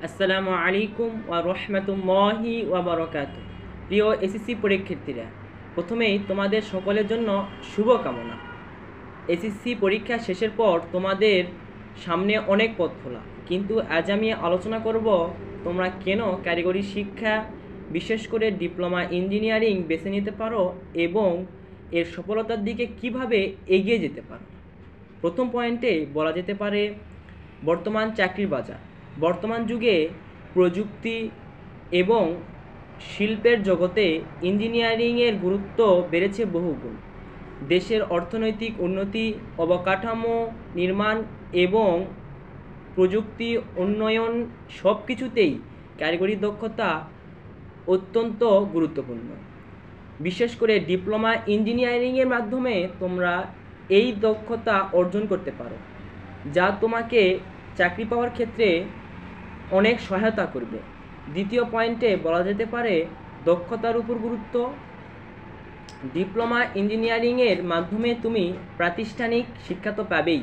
আসসালামু আলাইকুম ওয়া রাহমাতুল্লাহি ওয়া বারাকাতুহু। প্রিয় এসএসসি পরীক্ষার্থীরা, প্রথমেই তোমাদের সকলের জন্য শুভকামনা। এসএসসি পরীক্ষা শেষের পর তোমাদের সামনে অনেক পথ খোলা, কিন্তু আজ আমি আলোচনা করব তোমরা কেন কারিগরি শিক্ষা, বিশেষ করে ডিপ্লোমা ইঞ্জিনিয়ারিং বেছে নিতে পারো এবং এর সফলতার দিকে কিভাবে এগিয়ে যেতে পারো। প্রথম পয়েন্টে বলা যেতে পারে বর্তমান চাকরির বাজার। বর্তমান যুগে প্রযুক্তি এবং শিল্পের জগতে ইঞ্জিনিয়ারিংয়ের গুরুত্ব বেড়েছে বহুগুণ। দেশের অর্থনৈতিক উন্নতি, অবকাঠামো নির্মাণ এবং প্রযুক্তি উন্নয়ন সব কিছুতেই কারিগরি দক্ষতা অত্যন্ত গুরুত্বপূর্ণ। বিশেষ করে ডিপ্লোমা ইঞ্জিনিয়ারিংয়ের মাধ্যমে তোমরা এই দক্ষতা অর্জন করতে পারো, যা তোমাকে চাকরি পাওয়ার ক্ষেত্রে অনেক সহায়তা করবে। দ্বিতীয় পয়েন্টে বলা যেতে পারে দক্ষতার উপর গুরুত্ব। ডিপ্লোমা ইঞ্জিনিয়ারিংয়ের মাধ্যমে তুমি প্রাতিষ্ঠানিক শিক্ষা তো পাবেই,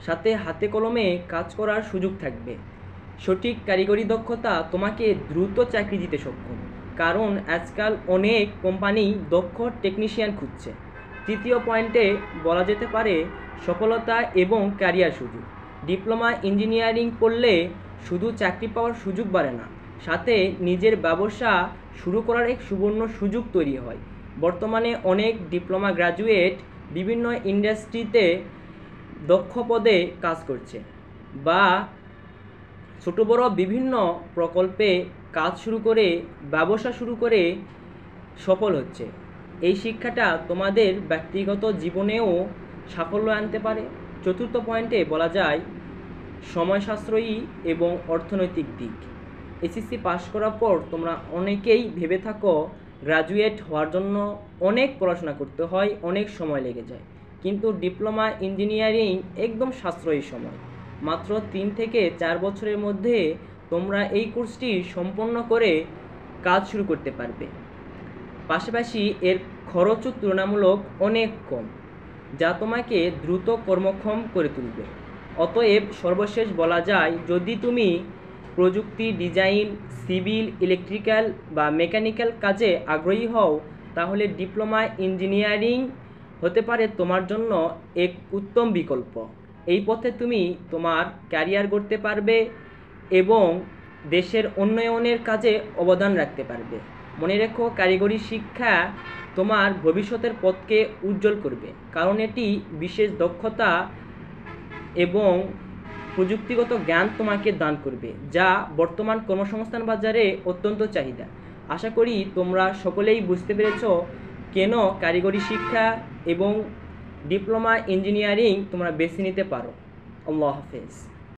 সাথে হাতে কলমে কাজ করার সুযোগ থাকবে। সঠিক কারিগরি দক্ষতা তোমাকে দ্রুত চাকরি দিতে সক্ষম, কারণ আজকাল অনেক কোম্পানি দক্ষ টেকনিশিয়ান খুঁজছে। তৃতীয় পয়েন্টে বলা যেতে পারে সফলতা এবং ক্যারিয়ার সুযোগ। ডিপ্লোমা ইঞ্জিনিয়ারিং পড়লে শুধু চাকরি পাওয়ার সুযোগ বাড়ে না, সাথে নিজের ব্যবসা শুরু করার এক সুবর্ণ সুযোগ তৈরি হয়। বর্তমানে অনেক ডিপ্লোমা গ্র্যাজুয়েট বিভিন্ন ইন্ডাস্ট্রিতে দক্ষ পদে কাজ করছে বা ছোট বড় বিভিন্ন প্রকল্পে কাজ শুরু করে ব্যবসা শুরু করে সফল হচ্ছে। এই শিক্ষাটা তোমাদের ব্যক্তিগত জীবনেও সাফল্য আনতে পারে। চতুর্থ পয়েন্টে বলা যায় সময় সাশ্রয়ী এবং অর্থনৈতিক দিক। এসএসসি পাশ করার পর তোমরা অনেকেই ভেবে থাকো গ্র্যাজুয়েট হওয়ার জন্য অনেক পড়াশোনা করতে হয়, অনেক সময় লেগে যায়, কিন্তু ডিপ্লোমা ইঞ্জিনিয়ারিং একদম সাশ্রয়ী সময়। মাত্র 3 থেকে 4 বছরের মধ্যে তোমরা এই কোর্সটি সম্পন্ন করে কাজ শুরু করতে পারবে। পাশাপাশি এর খরচও তুলনামূলক অনেক কম, যা তোমাকে দ্রুত কর্মক্ষম করে তুলবে। অতএব সর্বশেষ বলা যায়, যদি তুমি প্রযুক্তি, ডিজাইন, সিভিল, ইলেকট্রিক্যাল বা মেকানিক্যাল কাজে আগ্রহী হও, তাহলে ডিপ্লোমা ইঞ্জিনিয়ারিং হতে পারে তোমার জন্য এক উত্তম বিকল্প। এই পথে তুমি তোমার ক্যারিয়ার গড়তে পারবে এবং দেশের উন্নয়নের কাজে অবদান রাখতে পারবে। মনে রেখো, কারিগরি শিক্ষা তোমার ভবিষ্যতের পথকে উজ্জ্বল করবে, কারণ এটি বিশেষ দক্ষতা এবং প্রযুক্তিগত জ্ঞান তোমাকে দান করবে, যা বর্তমান কর্মসংস্থান বাজারে অত্যন্ত চাহিদা। আশা করি তোমরা সকলেই বুঝতে পেরেছ কেন কারিগরি শিক্ষা এবং ডিপ্লোমা ইঞ্জিনিয়ারিং তোমরা বেছে নিতে পারো। আল্লাহ হাফেজ।